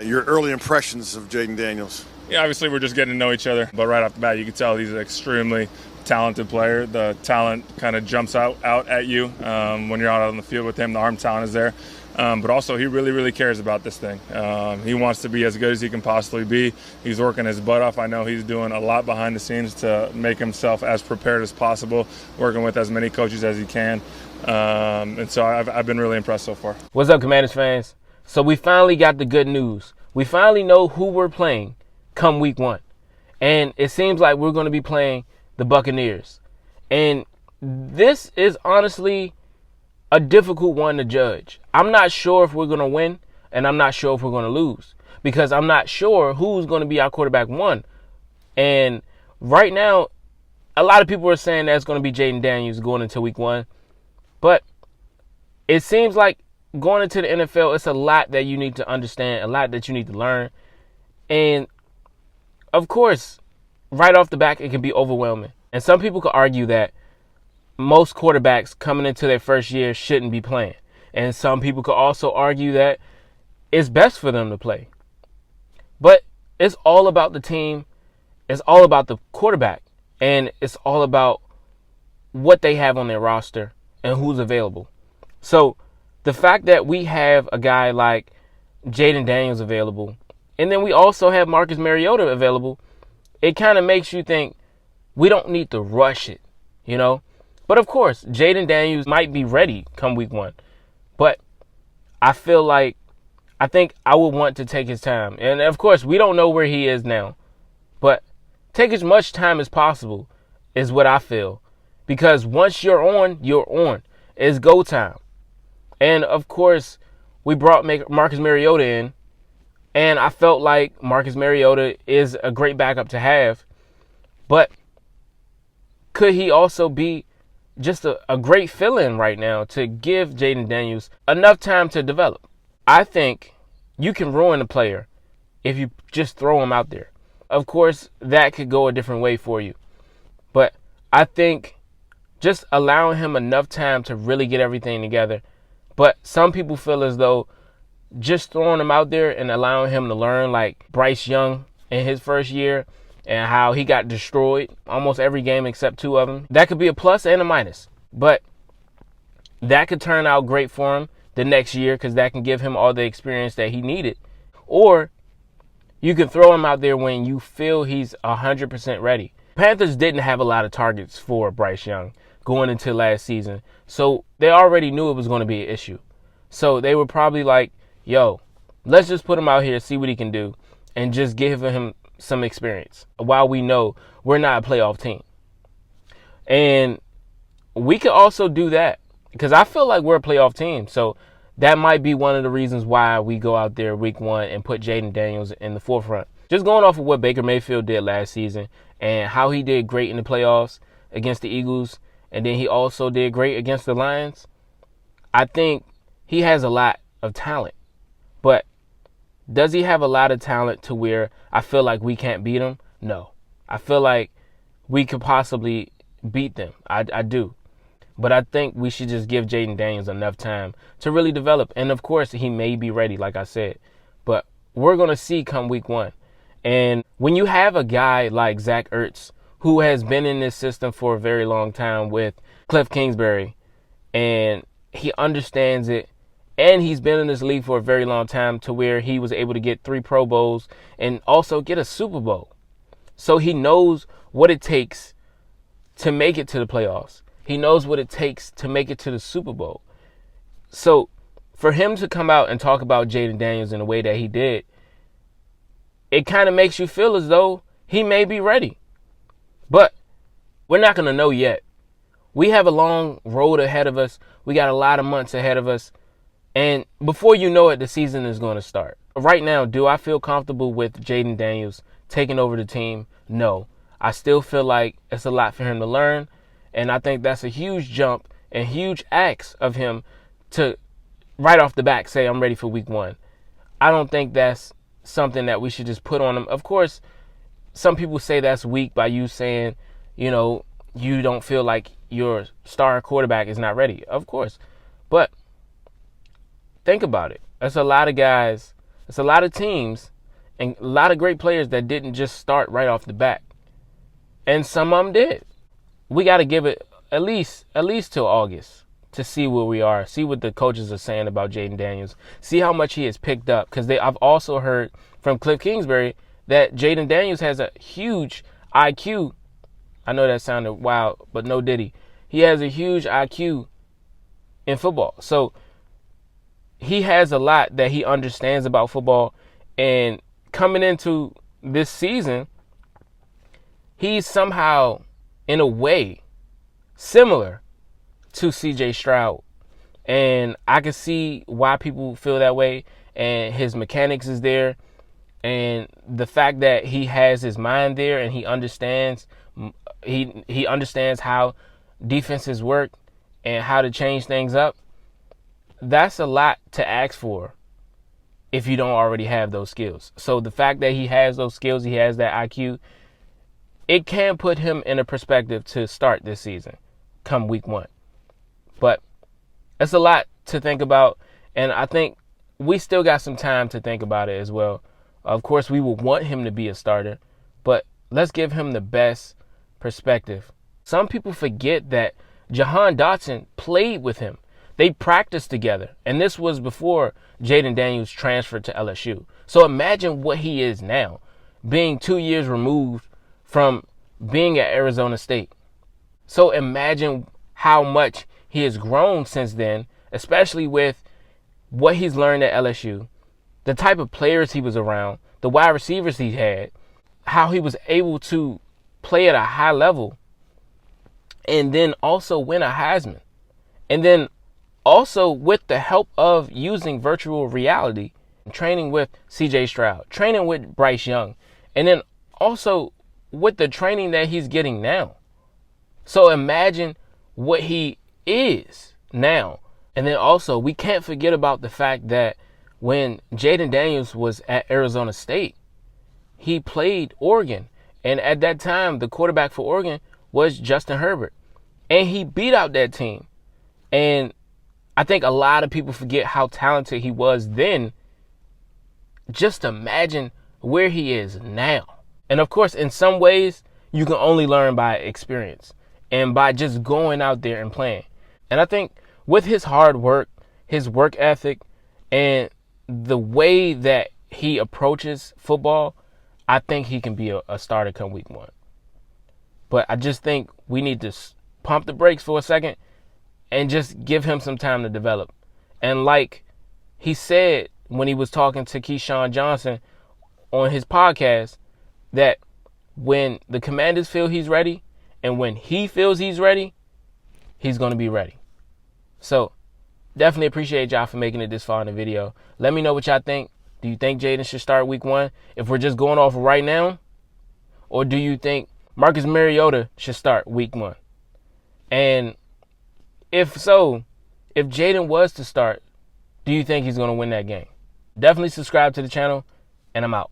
Your early impressions of Jayden Daniels? Yeah, obviously we're just getting to know each other, but right off the bat you can tell he's an extremely talented player. The talent kind of jumps out at you when you're out on the field with him. The arm talent is there. But also he really cares about this thing. He wants to be as good as he can possibly be. He's working his butt off. I know he's doing a lot behind the scenes to make himself as prepared as possible, working with as many coaches as he can. And so I've been really impressed so far. What's up, Commanders fans? So we finally got the good news. We finally know who we're playing come week 1. And it seems like we're going to be playing the Buccaneers. And this is honestly a difficult one to judge. I'm not sure if we're going to win, and I'm not sure if we're going to lose, because I'm not sure who's going to be our quarterback 1. And right now, a lot of people are saying that's going to be Jayden Daniels going into week 1. But it seems like going into the NFL, it's a lot that you need to understand, a lot that you need to learn. And of course, right off the back, it can be overwhelming. And some people could argue that most quarterbacks coming into their first year shouldn't be playing. And some people could also argue that it's best for them to play. But it's all about the team. It's all about the quarterback. And it's all about what they have on their roster and who's available. So the fact that we have a guy like Jayden Daniels available, and then we also have Marcus Mariota available, it kind of makes you think we don't need to rush it, you know? But of course, Jayden Daniels might be ready come week 1. But I think I would want to take his time. And of course, we don't know where he is now. But take as much time as possible is what I feel. Because once you're on, you're on. It's go time. And of course, we brought Marcus Mariota in. And I felt like Marcus Mariota is a great backup to have. But could he also be just a great fill-in right now to give Jayden Daniels enough time to develop? I think you can ruin a player if you just throw him out there. Of course, that could go a different way for you. But I think just allowing him enough time to really get everything together. But some people feel as though just throwing him out there and allowing him to learn, like Bryce Young in his first year and how he got destroyed almost every game except 2 of them, that could be a plus and a minus. But that could turn out great for him the next year because that can give him all the experience that he needed. Or you can throw him out there when you feel he's 100% ready. Panthers didn't have a lot of targets for Bryce Young going into last season. So they already knew it was going to be an issue. So they were probably like, yo, let's just put him out here, see what he can do, and just give him some experience while we know we're not a playoff team. And we could also do that because I feel like we're a playoff team. So that might be one of the reasons why we go out there week 1 and put Jayden Daniels in the forefront. Just going off of what Baker Mayfield did last season and how he did great in the playoffs against the Eagles, and then he also did great against the Lions. I think he has a lot of talent. But does he have a lot of talent to where I feel like we can't beat him? No. I feel like we could possibly beat them. I do. But I think we should just give Jayden Daniels enough time to really develop. And, of course, he may be ready, like I said. But we're going to see come week 1. And when you have a guy like Zach Ertz, who has been in this system for a very long time with Cliff Kingsbury, and he understands it, and he's been in this league for a very long time to where he was able to get 3 Pro Bowls and also get a Super Bowl. So he knows what it takes to make it to the playoffs. He knows what it takes to make it to the Super Bowl. So for him to come out and talk about Jayden Daniels in the way that he did, it kind of makes you feel as though he may be ready. But we're not going to know yet. We have a long road ahead of us. We got a lot of months ahead of us. And before you know it, the season is going to start. Right now, do I feel comfortable with Jayden Daniels taking over the team? No. I still feel like it's a lot for him to learn. And I think that's a huge jump and huge ask of him to right off the bat say, I'm ready for week 1. I don't think that's something that we should just put on him. Of course, some people say that's weak by you saying, you know, you don't feel like your star quarterback is not ready. Of course. But think about it. There's a lot of guys It's a lot of teams and a lot of great players that didn't just start right off the bat. And some of them did. We got to give it at least till August to see where we are, see what the coaches are saying about Jayden Daniels, see how much he has picked up. Because I've also heard from Cliff Kingsbury that Jayden Daniels has a huge IQ. I know that sounded wild, but no diddy. He has a huge IQ in football. So he has a lot that he understands about football. And coming into this season, he's somehow, in a way, similar to C.J. Stroud. And I can see why people feel that way. And his mechanics is there. And the fact that he has his mind there and he understands how defenses work and how to change things up, that's a lot to ask for if you don't already have those skills. So the fact that he has those skills, he has that IQ, it can put him in a perspective to start this season come week 1. But it's a lot to think about, and I think we still got some time to think about it as well. Of course, we would want him to be a starter, but let's give him the best perspective. Some people forget that Jahan Dotson played with him. They practiced together, and this was before Jayden Daniels transferred to LSU. So imagine what he is now, being 2 years removed from being at Arizona State. So imagine how much he has grown since then, especially with what he's learned at LSU, the type of players he was around, the wide receivers he had, how he was able to play at a high level, and then also win a Heisman. And then also with the help of using virtual reality, training with C.J. Stroud, training with Bryce Young, and then also with the training that he's getting now. So imagine what he is now. And then also, we can't forget about the fact that when Jayden Daniels was at Arizona State, he played Oregon. And at that time, the quarterback for Oregon was Justin Herbert. And he beat out that team. And I think a lot of people forget how talented he was then. Just imagine where he is now. And of course, in some ways, you can only learn by experience and by just going out there and playing. And I think with his hard work, his work ethic, and the way that he approaches football, I think he can be a starter come week 1. But I just think we need to pump the brakes for a second and just give him some time to develop. And like he said when he was talking to Keyshawn Johnson on his podcast, that when the Commanders feel he's ready and when he feels he's ready, he's going to be ready. So definitely appreciate y'all for making it this far in the video. Let me know what y'all think. Do you think Jayden should start week 1 if we're just going off right now? Or do you think Marcus Mariota should start week 1? And if so, if Jayden was to start, do you think he's going to win that game? Definitely subscribe to the channel, and I'm out.